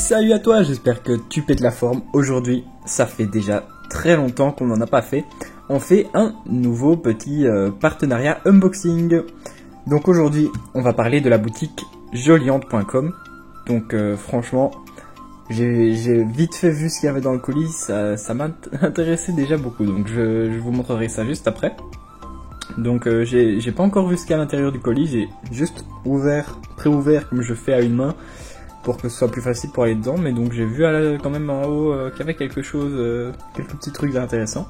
Salut à toi, j'espère que tu pètes la forme. Aujourd'hui, ça fait déjà très longtemps qu'on n'en a pas fait. On fait un nouveau petit partenariat unboxing. Donc aujourd'hui, on va parler de la boutique joliante.com. Donc franchement, j'ai vite fait vu ce qu'il y avait dans le colis, ça m'a intéressé déjà beaucoup. Donc je vous montrerai ça juste après. Donc j'ai pas encore vu ce qu'il y a à l'intérieur du colis, j'ai juste préouvert comme je fais à une main pour que ce soit plus facile pour aller dedans, mais donc j'ai vu quand même en haut qu'il y avait quelque chose, quelques petits trucs intéressants.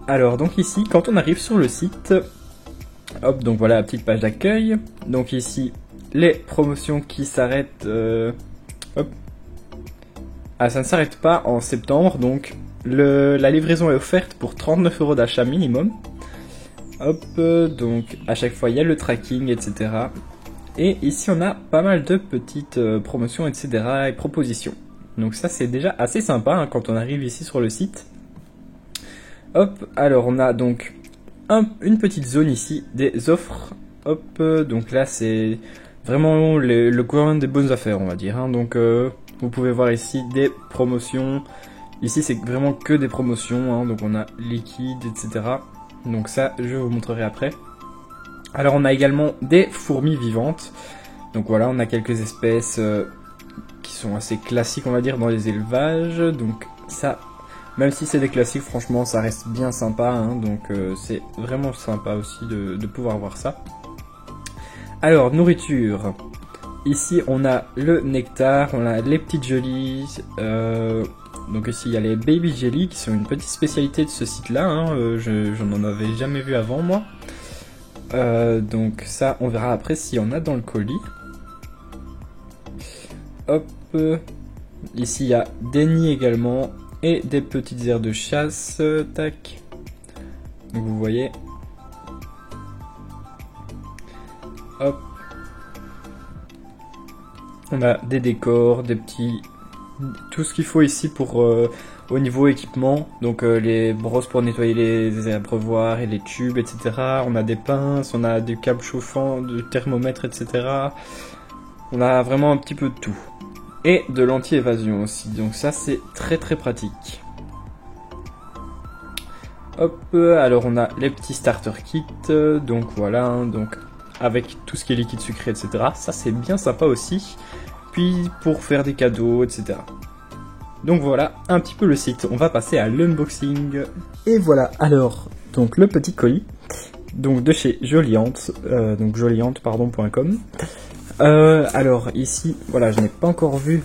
Alors donc ici, quand on arrive sur le site, hop, donc voilà la petite page d'accueil. Donc ici, les promotions qui s'arrêtent, hop. Ah, ça ne s'arrête pas en septembre, donc la livraison est offerte pour 39 € d'achat minimum. Hop, donc à chaque fois il y a le tracking, etc. Et ici on a pas mal de petites promotions, etc. et propositions. Donc ça c'est déjà assez sympa hein, quand on arrive ici sur le site. Hop, alors on a donc une petite zone ici des offres. Hop, donc là c'est vraiment le coin des bonnes affaires on va dire. Hein. Donc vous pouvez voir ici des promotions. Ici c'est vraiment que des promotions, hein. Donc on a liquide, etc. Donc ça je vous montrerai après. Alors on a également des fourmis vivantes. Donc voilà, on a quelques espèces qui sont assez classiques on va dire dans les élevages. Donc ça, même si c'est des classiques, franchement ça reste bien sympa. Hein, donc c'est vraiment sympa aussi de pouvoir voir ça. Alors nourriture. Ici on a le nectar, on a les petites jellies. Donc ici il y a les baby jelly qui sont une petite spécialité de ce site là. Hein, je n'en avais jamais vu avant moi. Donc ça on verra après s'il y en a dans le colis. Hop, ici il y a des nids également et des petites aires de chasse, tac. Donc vous voyez. Hop. On a des décors, des petits... tout ce qu'il faut ici pour au niveau équipement, donc les brosses pour nettoyer les abreuvoirs et les tubes, etc. On a des pinces, on a des câbles chauffants, du thermomètre, etc. On a vraiment un petit peu de tout. Et de l'anti-évasion aussi, donc ça c'est très très pratique. Hop, alors on a les petits starter kits, donc voilà, hein, donc avec tout ce qui est liquide sucré, etc. Ça c'est bien sympa aussi. Puis pour faire des cadeaux, etc. Donc voilà un petit peu le site, on va passer à l'unboxing. Et voilà, alors, donc le petit colis, donc de chez Joliante, donc joliante.com. Alors ici, voilà, je n'ai pas encore vu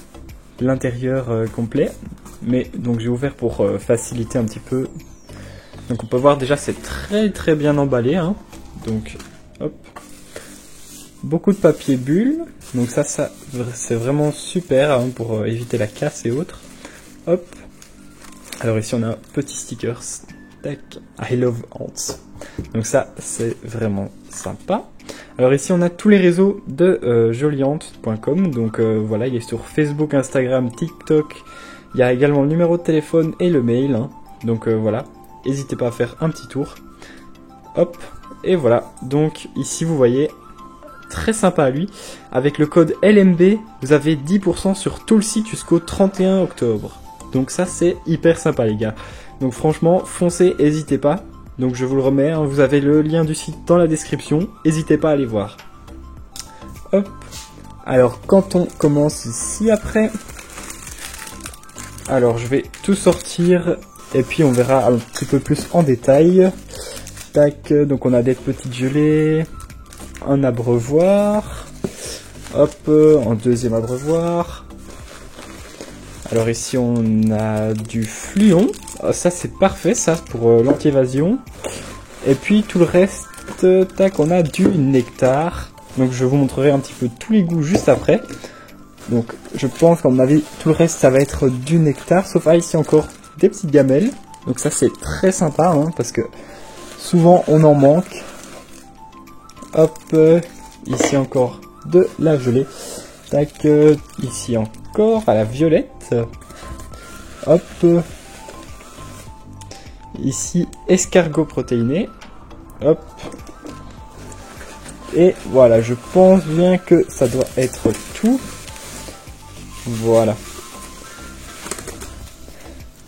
l'intérieur complet, mais donc j'ai ouvert pour faciliter un petit peu. Donc on peut voir déjà c'est très très bien emballé, hein. Donc hop, beaucoup de papier bulle, donc ça c'est vraiment super hein, pour éviter la casse et autres. Hop. Alors ici on a un petit stickers. Tac. I love ants. Donc ça c'est vraiment sympa. Alors ici on a tous les réseaux de joliante.com. Donc voilà, il est sur Facebook, Instagram, TikTok. Il y a également le numéro de téléphone et le mail. Hein. Donc voilà, n'hésitez pas à faire un petit tour. Hop. Et voilà. Donc ici vous voyez, très sympa à lui. Avec le code LMB, vous avez 10% sur tout le site jusqu'au 31 octobre. Donc ça c'est hyper sympa les gars. Donc franchement foncez, n'hésitez pas. Donc je vous le remets, hein, vous avez le lien du site dans la description. N'hésitez pas à aller voir. Hop. Alors quand on commence ici après. Alors je vais tout sortir. Et puis on verra un petit peu plus en détail. Tac, donc on a des petites gelées. Un abreuvoir. Hop, en deuxième abreuvoir. Alors ici on a du fluon, ça c'est parfait ça pour l'anti-évasion. Et puis tout le reste, tac, on a du nectar. Donc je vous montrerai un petit peu tous les goûts juste après. Donc je pense qu'à mon avis tout le reste ça va être du nectar, sauf ici encore des petites gamelles. Donc ça c'est très sympa hein, parce que souvent on en manque. Hop, ici encore de la gelée. Tac, ici encore à la violette. Hop. Ici, escargot protéiné. Hop. Et voilà, je pense bien que ça doit être tout. Voilà.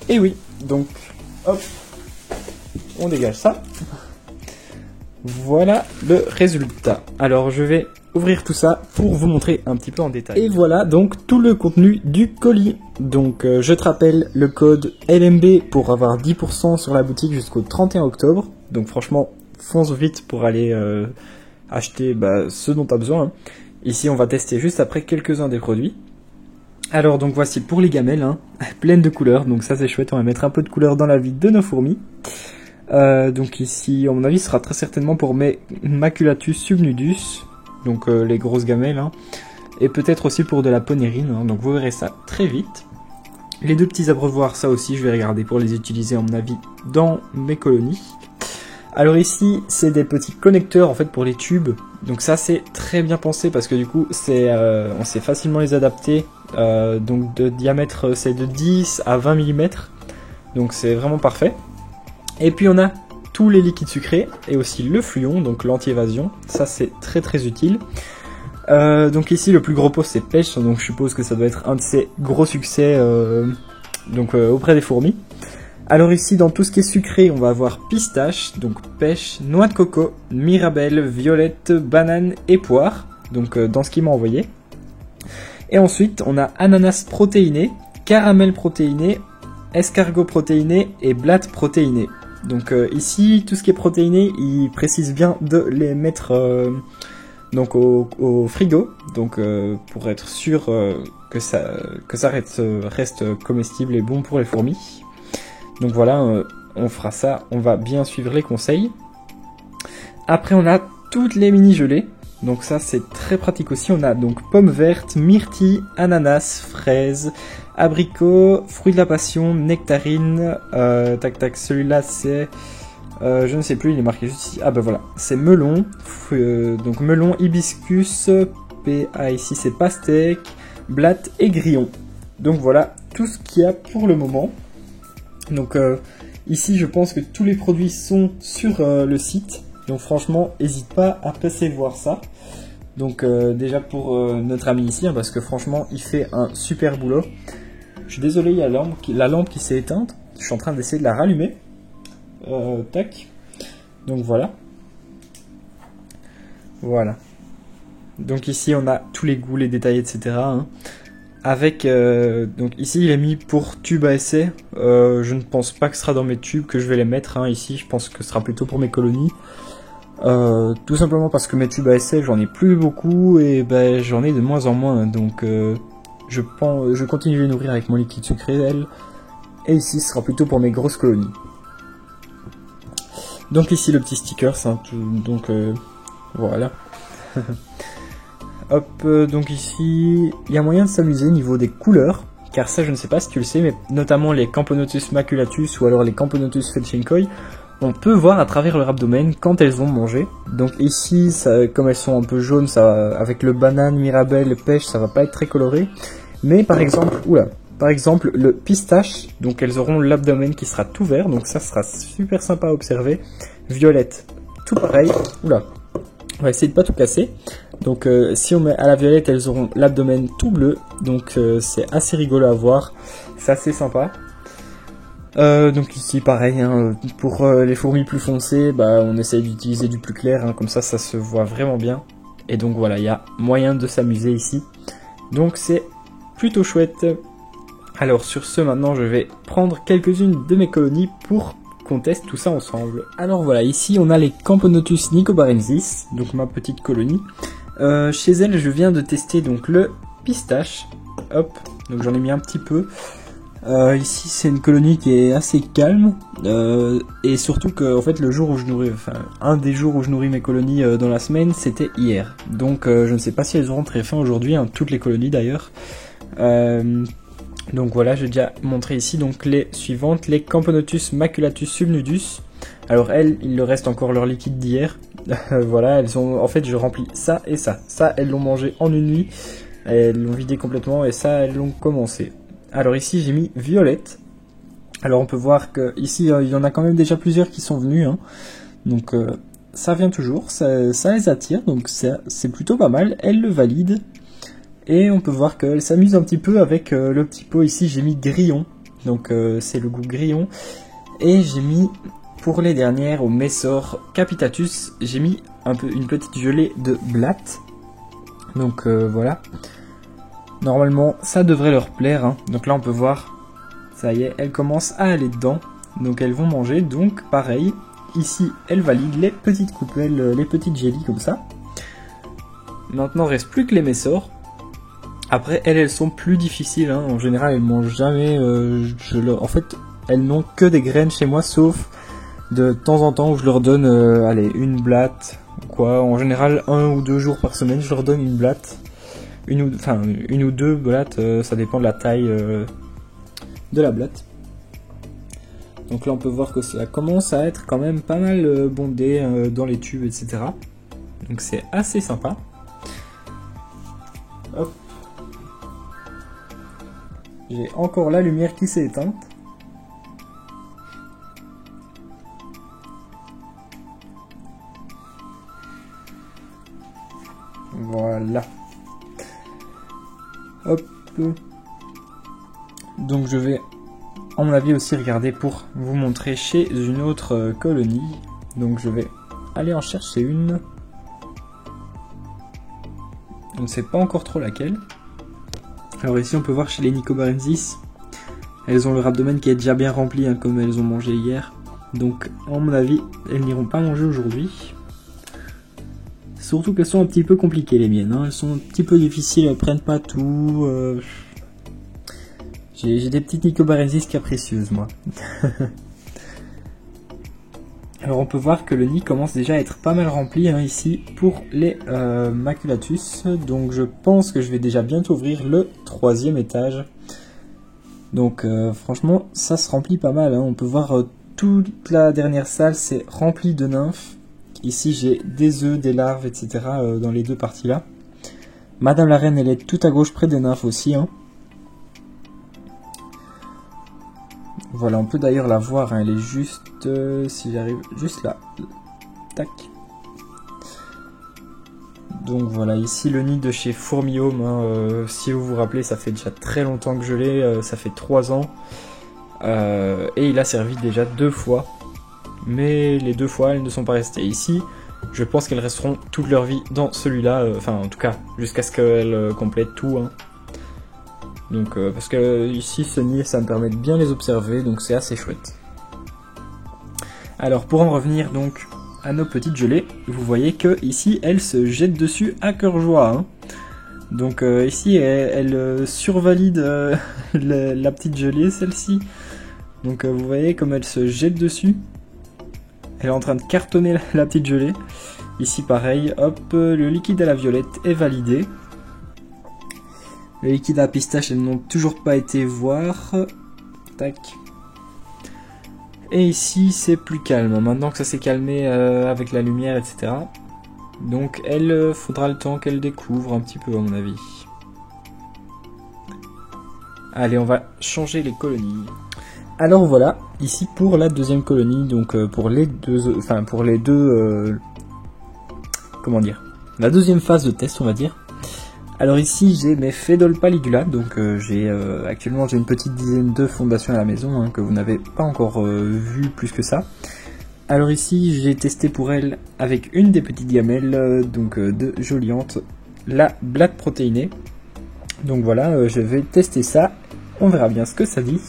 Et oui, donc, hop, on dégage ça. Voilà le résultat. Alors je vais ouvrir tout ça pour vous montrer un petit peu en détail. Et voilà donc tout le contenu du colis. Donc je te rappelle le code LMB pour avoir 10% sur la boutique jusqu'au 31 octobre. Donc franchement, fonce vite pour aller acheter ce dont tu as besoin. Hein. Ici on va tester juste après quelques-uns des produits. Alors donc voici pour les gamelles, hein, pleines de couleurs. Donc ça c'est chouette, on va mettre un peu de couleur dans la vie de nos fourmis. Donc ici, à mon avis, ce sera très certainement pour mes maculatus subnudus, donc les grosses gamelles, hein, et peut-être aussi pour de la ponérine, hein, donc vous verrez ça très vite. Les deux petits abreuvoirs, ça aussi, je vais regarder pour les utiliser, à mon avis, dans mes colonies. Alors ici, c'est des petits connecteurs, en fait, pour les tubes, donc ça, c'est très bien pensé, parce que du coup, on sait facilement les adapter, donc de diamètre, c'est de 10 à 20 mm, donc c'est vraiment parfait. Et puis on a tous les liquides sucrés et aussi le fluon, donc l'anti-évasion, ça c'est très très utile. Donc ici le plus gros pot c'est pêche, donc je suppose que ça doit être un de ses gros succès auprès des fourmis. Alors ici dans tout ce qui est sucré on va avoir pistache, donc pêche, noix de coco, mirabelle, violette, banane et poire, donc dans ce qu'il m'a envoyé. Et ensuite on a ananas protéiné, caramel protéiné, escargot protéiné et blatte protéiné. Donc ici, tout ce qui est protéiné, il précise bien de les mettre donc au frigo, donc pour être sûr que ça reste comestible et bon pour les fourmis. Donc voilà, on fera ça, on va bien suivre les conseils. Après on a toutes les mini gelées, donc ça c'est très pratique aussi. On a donc pommes vertes, myrtilles, ananas, fraises, abricots, fruits de la passion, nectarine, celui-là c'est, je ne sais plus, il est marqué juste ici, ah bah voilà, c'est melon, donc melon, hibiscus, ici c'est pastèque, blatte et grillon. Donc voilà, tout ce qu'il y a pour le moment. Donc ici je pense que tous les produits sont sur le site, donc franchement, n'hésite pas à passer voir ça. Donc déjà pour notre ami ici, hein, parce que franchement, il fait un super boulot. Je suis désolé, il y a la lampe qui s'est éteinte. Je suis en train d'essayer de la rallumer. Tac. Donc voilà. Voilà. Donc ici, on a tous les goûts, les détails, etc. Hein. Avec, donc ici, il est mis pour tube à essai. Je ne pense pas que ce sera dans mes tubes que je vais les mettre. Hein, ici, je pense que ce sera plutôt pour mes colonies. Tout simplement parce que mes tubes à essai, j'en ai plus beaucoup et j'en ai de moins en moins. Donc je continue de les nourrir avec mon liquide sucré, elle. Et ici, ce sera plutôt pour mes grosses colonies. Donc ici, le petit sticker, donc voilà. Hop, donc ici, il y a moyen de s'amuser au niveau des couleurs. Car ça, je ne sais pas si tu le sais, mais notamment les Camponotus maculatus ou alors les Camponotus felchinkoi, on peut voir à travers leur abdomen quand elles ont mangé. Donc ici, comme elles sont un peu jaunes, avec le banane, mirabelle, le pêche, ça va pas être très coloré. Mais par exemple, le pistache, donc elles auront l'abdomen qui sera tout vert, donc ça sera super sympa à observer. Violette, tout pareil. Oula, on va essayer de pas tout casser. Donc si on met à la violette, elles auront l'abdomen tout bleu, donc c'est assez rigolo à voir, c'est assez sympa. Donc ici pareil, hein, pour les fourmis plus foncées, on essaye d'utiliser du plus clair, hein, comme ça se voit vraiment bien. Et donc voilà, il y a moyen de s'amuser ici, donc c'est plutôt chouette. Alors sur ce, maintenant je vais prendre quelques-unes de mes colonies pour qu'on teste tout ça ensemble. Alors voilà, ici on a les Camponotus nicobarensis, donc ma petite colonie. Chez elle, je viens de tester donc le pistache. Hop, donc j'en ai mis un petit peu. Ici, c'est une colonie qui est assez calme. Et surtout que, en fait, un des jours où je nourris mes colonies dans la semaine, c'était hier. Donc, je ne sais pas si elles auront très faim aujourd'hui, hein, toutes les colonies d'ailleurs. Donc voilà, j'ai déjà montré ici donc les suivantes, les Camponotus maculatus subnudus. Alors elles, il leur reste encore leur liquide d'hier. Voilà, elles ont, en fait, je remplis ça et ça. Ça, elles l'ont mangé en une nuit. Elles l'ont vidé complètement et ça, elles l'ont commencé. Alors ici, j'ai mis violette. Alors on peut voir que ici, il y en a quand même déjà plusieurs qui sont venus. Hein. Donc ça vient toujours, ça les attire, donc c'est plutôt pas mal. Elles le valident. Et on peut voir qu'elle s'amuse un petit peu avec le petit pot ici. J'ai mis grillon, donc c'est le goût grillon. Et j'ai mis, pour les dernières, au Messor Capitatus, j'ai mis une petite gelée de blatte. Donc voilà. Normalement, ça devrait leur plaire, hein. Donc là, on peut voir, ça y est, elles commencent à aller dedans. Donc elles vont manger. Donc pareil, ici, elles valident les petites coupelles, les petites jellies comme ça. Maintenant, il ne reste plus que les Messor. Après, elles sont plus difficiles, hein. En général, elles mangent jamais. En fait, elles n'ont que des graines chez moi, sauf de temps en temps où je leur donne, allez, une blatte ou quoi. En général, 1 ou 2 jours par semaine, je leur donne une blatte. Une ou deux blattes, ça dépend de la taille de la blatte. Donc là, on peut voir que ça commence à être quand même pas mal bondé dans les tubes, etc. Donc c'est assez sympa. Hop. J'ai encore la lumière qui s'est éteinte. Voilà. Hop. Donc je vais, à mon avis, aussi regarder pour vous montrer chez une autre colonie. Donc je vais aller en chercher une. On ne sait pas encore trop laquelle. Alors ici on peut voir chez les Nicobarensis, elles ont leur abdomen qui est déjà bien rempli, hein, comme elles ont mangé hier. Donc à mon avis, elles n'iront pas manger aujourd'hui. Surtout qu'elles sont un petit peu compliquées les miennes, hein. Elles sont un petit peu difficiles, elles prennent pas tout. J'ai des petites Nicobarensis capricieuses moi. Alors on peut voir que le nid commence déjà à être pas mal rempli, hein, ici pour les maculatus. Donc je pense que je vais déjà bientôt ouvrir le 3e étage. Donc franchement ça se remplit pas mal, hein. On peut voir toute la dernière salle c'est rempli de nymphes. Ici j'ai des œufs, des larves, etc. Dans les deux parties là. Madame la reine elle est tout à gauche près des nymphes aussi, hein. Voilà, on peut d'ailleurs la voir, hein, elle est juste, si j'arrive, juste là. Tac. Donc voilà, ici le nid de chez Fourmiome, hein, si vous vous rappelez, ça fait déjà très longtemps que je l'ai, ça fait 3 ans. Et il a servi déjà 2 fois. Mais les 2 fois, elles ne sont pas restées ici. Je pense qu'elles resteront toute leur vie dans celui-là, enfin en tout cas, jusqu'à ce qu'elles complètent tout, hein. Donc parce que ici ce nid ça me permet de bien les observer, donc c'est assez chouette. Alors pour en revenir donc à nos petites gelées, vous voyez que ici elles se jettent dessus à cœur joie, hein. Donc ici elle survalide la petite gelée, celle-ci. Donc vous voyez comme elle se jette dessus. Elle est en train de cartonner la petite gelée. Ici pareil, hop, le liquide à la violette est validé. Le liquide à pistache, elles n'ont toujours pas été voir. Tac. Et ici, c'est plus calme. Maintenant que ça s'est calmé avec la lumière, etc. Donc, elle faudra le temps qu'elle découvre un petit peu, à mon avis. Allez, on va changer les colonies. Alors voilà, ici pour la 2e colonie, donc pour les deux, comment dire, la 2e phase de test, on va dire. Alors ici j'ai mes Phédolpalidula, donc actuellement j'ai une petite dizaine de fondations à la maison, hein, que vous n'avez pas encore vu plus que ça. Alors ici j'ai testé pour elle avec une des petites gamelles, donc de Joliante, la blatte protéinée. Donc voilà, je vais tester ça, on verra bien ce que ça dit.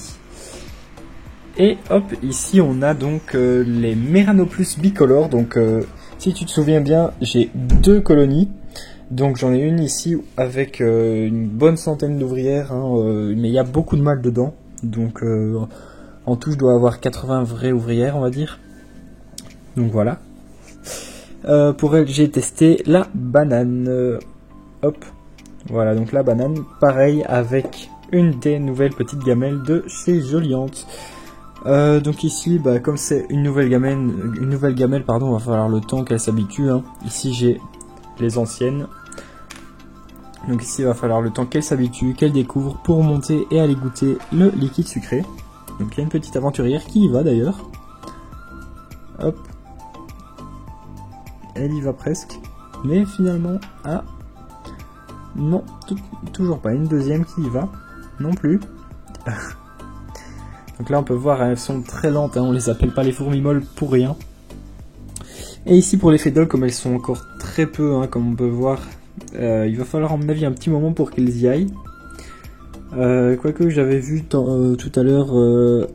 Et hop, ici on a donc les Meranoplus bicolores, donc si tu te souviens bien j'ai 2 colonies. Donc j'en ai une ici avec une bonne centaine d'ouvrières, hein, mais il y a beaucoup de mâles dedans. Donc en tout je dois avoir 80 vraies ouvrières, on va dire. Donc voilà. Pour elle j'ai testé la banane. Hop. Voilà, donc la banane, pareil avec une des nouvelles petites gamelles de chez Joliante. Donc ici, bah, comme c'est une nouvelle gamelle, pardon, va falloir le temps qu'elle s'habitue, hein. Ici j'ai les anciennes. Donc ici il va falloir le temps qu'elle s'habitue, qu'elle découvre pour monter et aller goûter le liquide sucré. Donc il y a une petite aventurière qui y va d'ailleurs. Hop. Elle y va presque. Mais finalement, ah. Non, toujours pas. Une deuxième qui y va. Non plus. Donc là on peut voir, elles sont très lentes, hein, on les appelle pas les fourmis molles pour rien. Et ici pour les fédoles, comme elles sont encore très peu, hein, comme on peut voir, il va falloir à mon avis un petit moment pour qu'elles y aillent. Quoique j'avais vu tout à l'heure,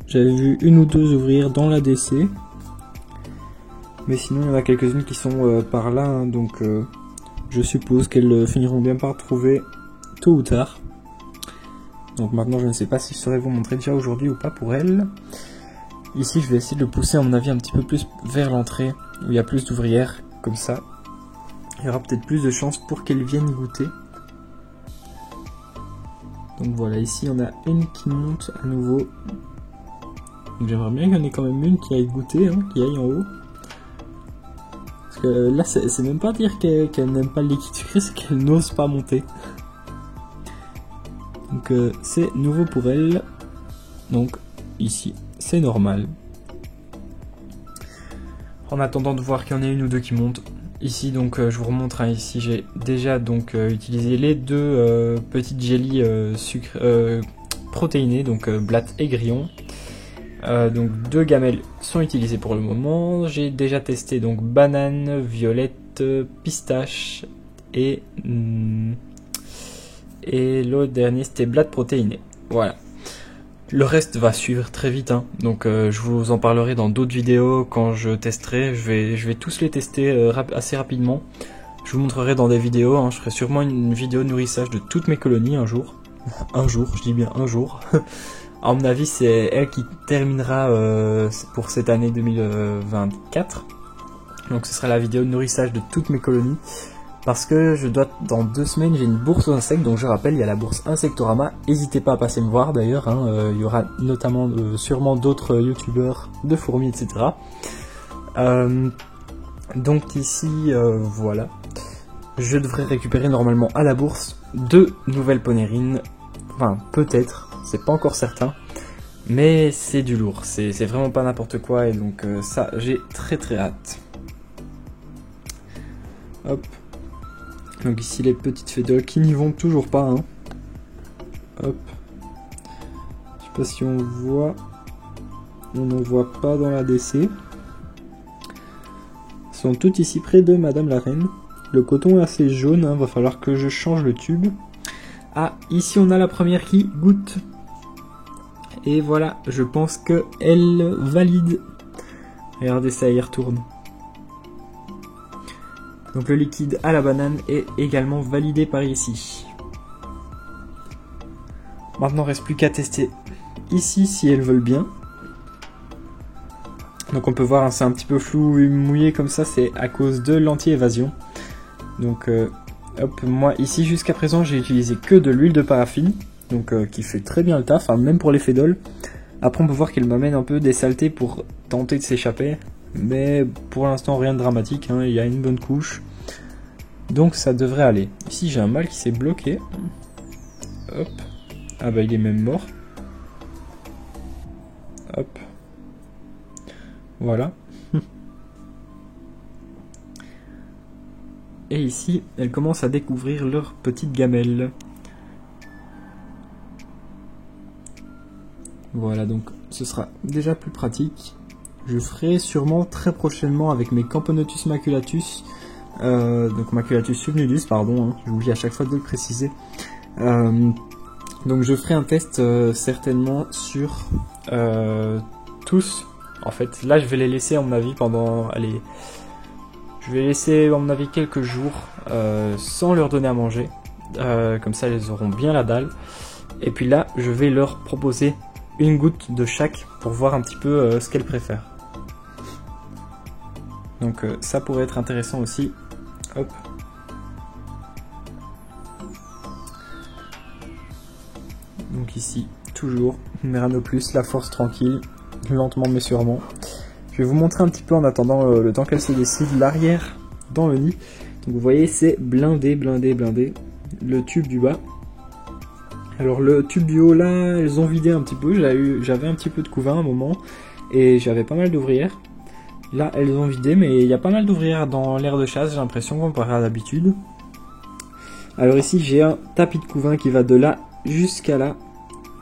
j'avais vu une ou deux ouvrir dans la DC. Mais sinon il y en a quelques-unes qui sont par là, hein, donc je suppose qu'elles finiront bien par trouver tôt ou tard. Donc maintenant je ne sais pas si je saurais vous montrer déjà aujourd'hui ou pas pour elles. Ici je vais essayer de le pousser à mon avis un petit peu plus vers l'entrée, où il y a plus d'ouvrières, comme ça. Il y aura peut-être plus de chances pour qu'elles viennent y goûter. Donc voilà, ici on a une qui monte à nouveau. Donc j'aimerais bien qu'il y en ait quand même une qui aille goûter, hein, qui aille en haut. Parce que là c'est même pas dire qu'elle n'aime pas le liquide sucré, c'est qu'elle n'ose pas monter. Donc c'est nouveau pour elle. Donc ici c'est normal. En attendant de voir qu'il y en ait une ou deux qui montent. Ici donc je vous remontre, hein, ici j'ai déjà donc utilisé les deux petites jellies protéinées, donc blatte et grillon. Donc deux gamelles sont utilisées pour le moment. J'ai déjà testé donc banane, violette, pistache et l'autre dernier c'était blatte protéinée. Voilà. Le reste va suivre très vite, hein. Donc je vous en parlerai dans d'autres vidéos quand je testerai. Je vais tous les tester assez rapidement. Je vous montrerai dans des vidéos, hein. Je ferai sûrement une vidéo de nourrissage de toutes mes colonies un jour. Un jour, je dis bien un jour. À mon avis c'est elle qui terminera pour cette année 2024. Donc ce sera la vidéo de nourrissage de toutes mes colonies. Parce que je dois, dans 2 semaines, j'ai une bourse aux insectes, donc je rappelle, il y a la bourse Insectorama. N'hésitez pas à passer me voir d'ailleurs, hein, il y aura notamment sûrement d'autres youtubeurs de fourmis, etc. Donc ici, voilà. Je devrais récupérer normalement à la bourse 2 nouvelles ponérines. Enfin, peut-être, c'est pas encore certain. Mais c'est du lourd, c'est vraiment pas n'importe quoi, et donc ça, j'ai très hâte. Hop. Donc ici les petites fédoles qui n'y vont toujours pas, hein. Hop. Je sais pas si on voit. On n'en voit pas dans la DC. Elles sont toutes ici près de Madame la Reine. Le coton est assez jaune, hein. Va falloir que je change le tube. Ah, ici on a la première qui goûte. Et voilà, je pense qu'elle valide. Regardez ça, il retourne. Donc le liquide à la banane est également validé par ici. Maintenant, il ne reste plus qu'à tester ici si elles veulent bien. Donc on peut voir, hein, c'est un petit peu flou et mouillé comme ça, c'est à cause de l'anti-évasion. Donc hop, moi ici jusqu'à présent j'ai utilisé que de l'huile de paraffine, donc qui fait très bien le taf, hein, même pour les fédoles. Après on peut voir qu'elle m'amène un peu des saletés pour tenter de s'échapper. Mais pour l'instant rien de dramatique, hein, il y a une bonne couche. Donc ça devrait aller. Ici j'ai un mâle qui s'est bloqué. Hop. Ah bah il est même mort. Hop. Voilà. Et ici, elles commencent à découvrir leur petite gamelle. Voilà, donc ce sera déjà plus pratique. Je ferai sûrement très prochainement avec mes Camponotus maculatus, donc maculatus subnudus, pardon, hein, j'oublie à chaque fois de le préciser. Donc je ferai un test certainement sur tous. En fait, là je vais les laisser à mon avis pendant, allez, je vais laisser à mon avis quelques jours sans leur donner à manger. Comme ça elles auront bien la dalle. Et puis là, je vais leur proposer une goutte de chaque pour voir un petit peu ce qu'elles préfèrent. Donc ça pourrait être intéressant aussi. Hop. Donc ici, toujours, Meranopus, la force tranquille, lentement mais sûrement. Je vais vous montrer un petit peu en attendant le temps qu'elle se décide l'arrière dans le nid. Donc vous voyez, c'est blindé. Le tube du bas. Alors le tube du haut là, elles ont vidé un petit peu. J'avais un petit peu de couvain à un moment et j'avais pas mal d'ouvrières. Là, elles ont vidé, mais il y a pas mal d'ouvrières dans l'aire de chasse, j'ai l'impression, comparé à d'habitude. Alors ici j'ai un tapis de couvain qui va de là jusqu'à là.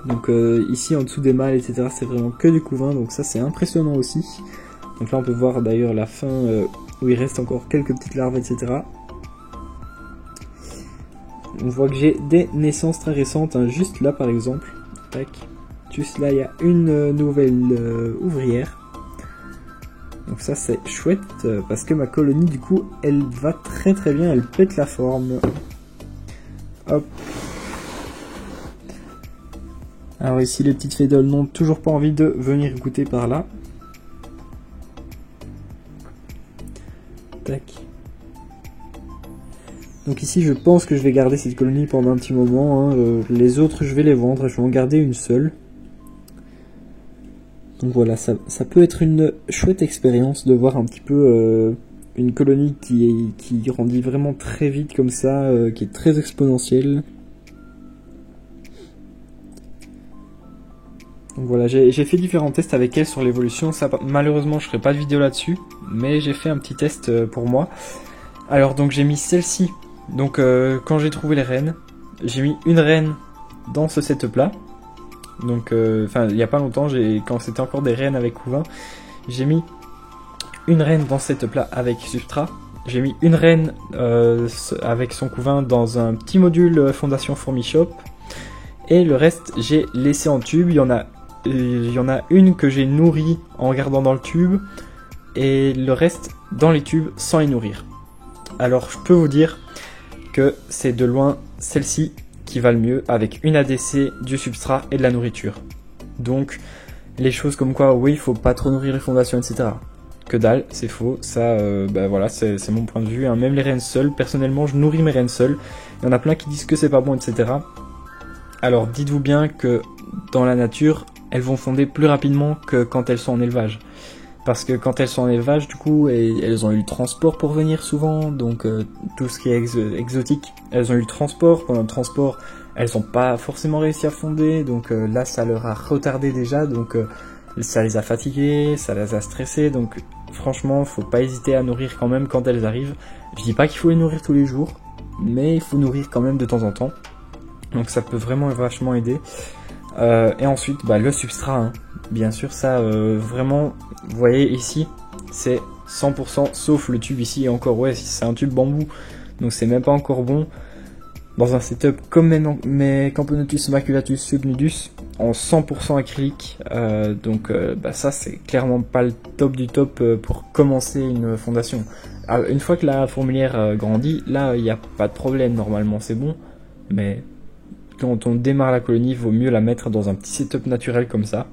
Donc ici en dessous des mâles, etc. c'est vraiment que du couvain, donc ça c'est impressionnant aussi. Donc là on peut voir d'ailleurs la fin où il reste encore quelques petites larves, etc. On voit que j'ai des naissances très récentes, hein, juste là par exemple. Tac. Juste là il y a une nouvelle ouvrière. Donc ça c'est chouette parce que ma colonie du coup elle va très très bien, elle pète la forme. Hop. Alors ici les petites fédoles n'ont toujours pas envie de venir goûter par là. Tac. Donc ici je pense que je vais garder cette colonie pendant un petit moment, hein. Les autres je vais les vendre, je vais en garder une seule. Donc voilà, ça peut être une chouette expérience de voir un petit peu une colonie qui grandit vraiment très vite comme ça, qui est très exponentielle. Donc voilà, j'ai fait différents tests avec elle sur l'évolution. Ça, malheureusement, je ferai pas de vidéo là-dessus, mais j'ai fait un petit test pour moi. Alors donc j'ai mis celle-ci. Donc quand j'ai trouvé les reines, j'ai mis une reine dans ce setup là. Donc enfin il y a pas longtemps, quand c'était encore des reines avec couvain, j'ai mis une reine dans ce setup là avec substrat. J'ai mis une reine avec son couvain dans un petit module fondation fourmi shop. Et le reste j'ai laissé en tube. Il y en a une que j'ai nourrie en gardant dans le tube, et le reste dans les tubes sans les nourrir. Alors je peux vous dire que c'est de loin celle-ci qui va le mieux, avec une ADC, du substrat et de la nourriture. Donc les choses comme quoi oui il faut pas trop nourrir les fondations, etc. Que dalle, c'est faux, ça bah voilà, c'est mon point de vue, hein. Même les reines seules, personnellement je nourris mes reines seules. Il y en a plein qui disent que c'est pas bon, etc. Alors dites-vous bien que dans la nature, elles vont fonder plus rapidement que quand elles sont en élevage. Parce que quand elles sont en élevage, du coup, elles ont eu le transport pour venir souvent, donc tout ce qui est exotique, elles ont eu le transport. Pendant le transport, elles n'ont pas forcément réussi à fonder, donc là, ça leur a retardé déjà, donc ça les a fatiguées, ça les a stressées, donc franchement, faut pas hésiter à nourrir quand même quand elles arrivent. Je dis pas qu'il faut les nourrir tous les jours, mais il faut nourrir quand même de temps en temps. Donc ça peut vraiment vachement aider. Et ensuite, bah, le substrat, hein. Bien sûr, ça, vraiment, vous voyez ici, c'est 100% sauf le tube ici, et encore, ouais, c'est un tube bambou, donc c'est même pas encore bon. Dans un setup comme mes Camponotus maculatus subnudus, en 100% acrylique, donc bah, ça, c'est clairement pas le top du top pour commencer une fondation. Alors, une fois que la fourmilière grandit, là, il n'y a pas de problème, normalement, c'est bon, mais quand on démarre la colonie, il vaut mieux la mettre dans un petit setup naturel comme ça.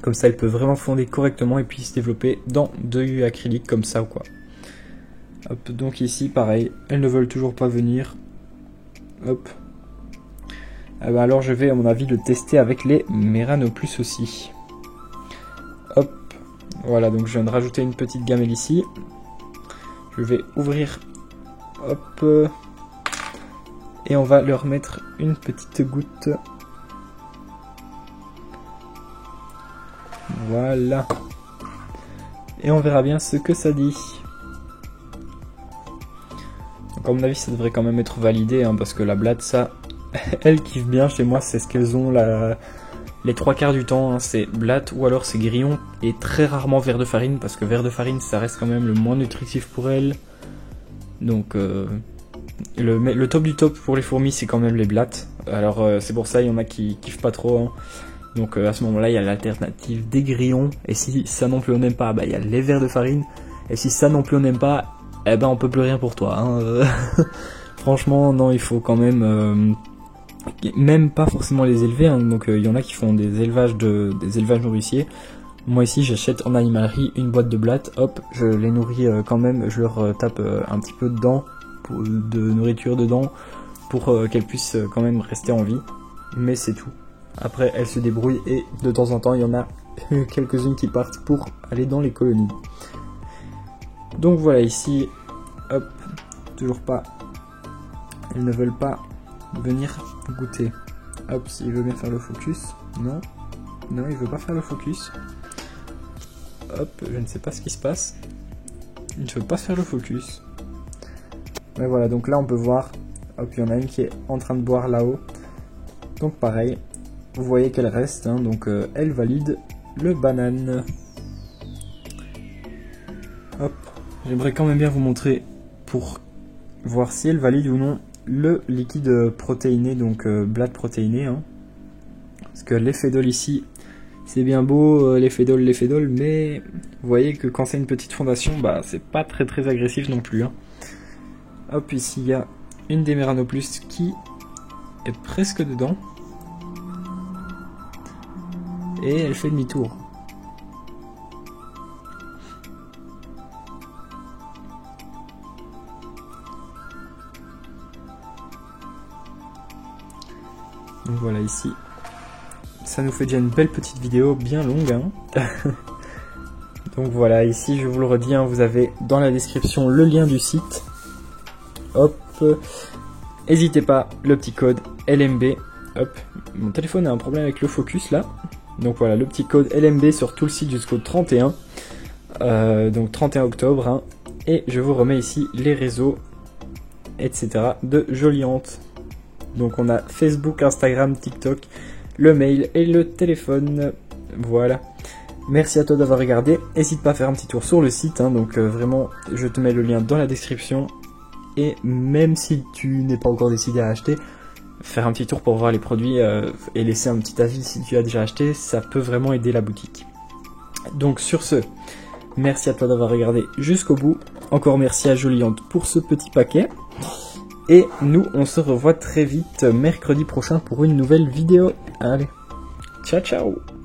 Comme ça, elle peut vraiment fonder correctement et puis se développer dans de acrylique comme ça ou quoi. Hop, donc ici, pareil, elles ne veulent toujours pas venir. Hop. Alors je vais, à mon avis, le tester avec les Meranoplus aussi. Hop. Voilà, donc je viens de rajouter une petite gamelle ici. Je vais ouvrir. Hop. Et on va leur mettre une petite goutte. Voilà. Et on verra bien ce que ça dit. Donc à mon avis ça devrait quand même être validé, hein, parce que la blatte, ça, elle kiffe bien chez moi, c'est ce qu'elles ont les 3/4 du temps, hein, c'est blatte ou alors c'est grillon, et très rarement verre de farine, parce que verre de farine ça reste quand même le moins nutritif pour elles. Donc le top du top pour les fourmis c'est quand même les blattes. Alors c'est pour ça il y en a qui kiffent pas trop, hein. Donc à ce moment-là, il y a l'alternative des grillons. Et si ça non plus on n'aime pas, bah il y a les verres de farine. Et si ça non plus on n'aime pas, eh ben on peut plus rien pour toi, hein. Franchement, non, il faut quand même pas forcément les élever, hein. Donc il y en a qui font des élevages nourriciers. Moi ici, j'achète en animalerie une boîte de blattes. Hop, je les nourris quand même. Je leur tape un petit peu dedans, de nourriture dedans, pour qu'elles puissent quand même rester en vie. Mais c'est tout. Après, elles se débrouillent et de temps en temps, il y en a quelques-unes qui partent pour aller dans les colonies. Donc voilà, ici, hop, toujours pas. Elles ne veulent pas venir goûter. Hop, s'il veut bien faire le focus. Non, non, il veut pas faire le focus. Hop, je ne sais pas ce qui se passe. Il ne veut pas faire le focus. Mais voilà, donc là, on peut voir Hop, il y en a une qui est en train de boire là-haut. Donc pareil, vous voyez qu'elle reste, hein, donc elle valide le banane. Hop, j'aimerais quand même bien vous montrer pour voir si elle valide ou non le liquide protéiné, donc blade protéiné. Hein. Parce que l'effet d'ol ici, c'est bien beau, l'effet d'ol, mais vous voyez que quand c'est une petite fondation, bah c'est pas très agressif non plus. Hein. Hop, ici il y a une des Meranoplus qui est presque dedans. Et elle fait demi-tour. Donc voilà, ici, ça nous fait déjà une belle petite vidéo bien longue. Hein. Donc voilà, ici, je vous le redis, hein, vous avez dans la description le lien du site. Hop, n'hésitez pas, le petit code LMB. Hop, mon téléphone a un problème avec le focus là. Donc voilà, le petit code LMB sur tout le site jusqu'au 31. Donc 31 octobre. Hein. Et je vous remets ici les réseaux, etc. de Joliante. Donc on a Facebook, Instagram, TikTok, le mail et le téléphone. Voilà. Merci à toi d'avoir regardé. N'hésite pas à faire un petit tour sur le site. Hein. Donc vraiment, je te mets le lien dans la description. Et même si tu n'es pas encore décidé à acheter, faire un petit tour pour voir les produits et laisser un petit avis si tu as déjà acheté, ça peut vraiment aider la boutique. Donc sur ce, merci à toi d'avoir regardé jusqu'au bout. Encore merci à Joliante pour ce petit paquet. Et nous, on se revoit très vite mercredi prochain pour une nouvelle vidéo. Allez, ciao ciao!